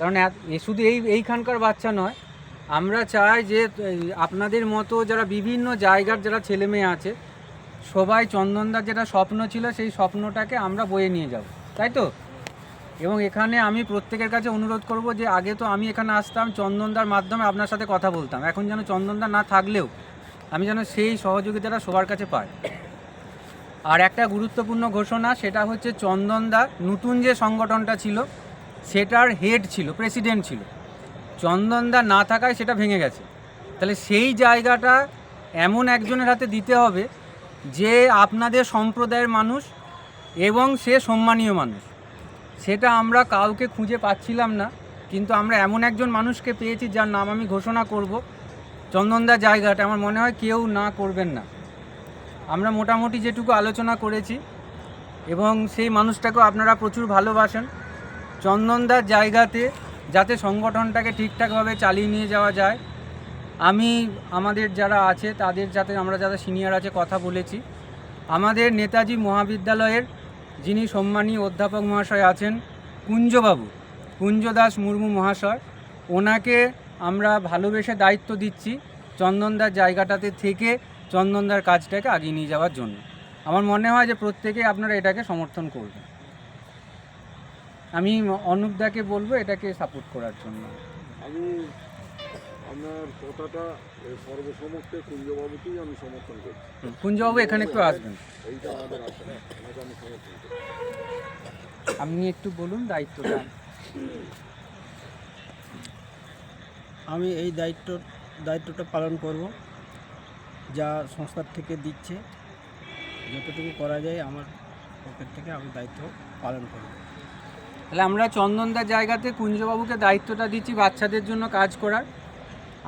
কারণ শুধু এইখানকার বাচ্চা নয়, আমরা চাই যে আপনাদের মতো যারা বিভিন্ন জায়গার যারা ছেলে মেয়ে আছে সবাই চন্দনদার যেটা স্বপ্ন ছিল সেই স্বপ্নটাকে আমরা বয়ে নিয়ে যাব, তাই তো? এবং এখানে আমি প্রত্যেকের কাছে অনুরোধ করব যে আগে তো আমি এখানে আসতাম চন্দনদার মাধ্যমে আপনার সাথে কথা বলতাম, এখন যেন চন্দনদা না থাকলেও আমি যেন সেই সহযোগিতাটা সবার কাছে পাই। আর একটা গুরুত্বপূর্ণ ঘোষণা, সেটা হচ্ছে চন্দনদা নতুন যে সংগঠনটা ছিল সেটার হেড ছিল, প্রেসিডেন্ট ছিল, চন্দনদা না থাকায় সেটা ভেঙে গেছে। তাহলে সেই জায়গাটা এমন একজনের হাতে দিতে হবে যে আপনাদের সম্প্রদায়ের মানুষ এবং সে সম্মানীয় মানুষ। সেটা আমরা কাউকে খুঁজে পাচ্ছিলাম না, কিন্তু আমরা এমন একজন মানুষকে পেয়েছি যার নাম আমি ঘোষণা করব। চন্দনদার জায়গাটা আমার মনে হয় কেউ না করবেন না। আমরা মোটামুটি যেটুকু আলোচনা করেছি এবং সেই মানুষটাকেও আপনারা প্রচুর ভালোবাসেন। চন্দনদার জায়গাতে যাতে সংগঠনটাকে ঠিকঠাকভাবে চালিয়ে নিয়ে যাওয়া যায়, আমি আমাদের যারা আছে তাদের যারা সিনিয়র আছে কথা বলেছি। আমাদের নেতাজি মহাবিদ্যালয়ের যিনি সম্মানী অধ্যাপক মহাশয় আছেন কুঞ্জবাবু, কুঞ্জ দাস মুর্মু মহাশয়, ওনাকে আমরা ভালোবেসে দায়িত্ব দিচ্ছি চন্দনদার জায়গাটাতে থেকে চন্দনদার কাজটাকে আগিয়ে নিয়ে যাওয়ার জন্য। আমার মনে হয় যে প্রত্যেকে আপনারা এটাকে সমর্থন করবেন। আমি অনুপদাকে বলবো এটাকে সাপোর্ট করার জন্য। আমি আপনার কথাটা সর্বসমক্ষে কুঞ্জবাবুকেই আমি সমর্থন করছি। কুঞ্জবাবু এখানে একটু আসবেন, এইটা আমাদের আশা, ওনাকে আমি সমর্থন করছি। আপনি একটু বলুন দায়িত্বটা। আমি এই দায়িত্বটা পালন করব, যা সংস্থার থেকে দিচ্ছে যতটুকু করা যায় আমার পকেট থেকে আমি দায়িত্ব পালন করব। তাহলে আমরা চন্দনদার জায়গাতে কুঞ্জবাবুকে দায়িত্বটা দিচ্ছি বাচ্চাদের জন্য কাজ করার।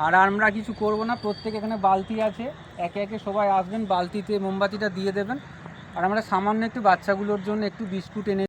আর আমরা কিছু করব না, প্রত্যেক এখানে বালতি আছে, একে একে সবাই আসবেন, বালতিতে মোমবাতিটা দিয়ে দেবেন। আর আমরা সামান্য একটু বাচ্চাগুলোর জন্য একটু বিস্কুট এনে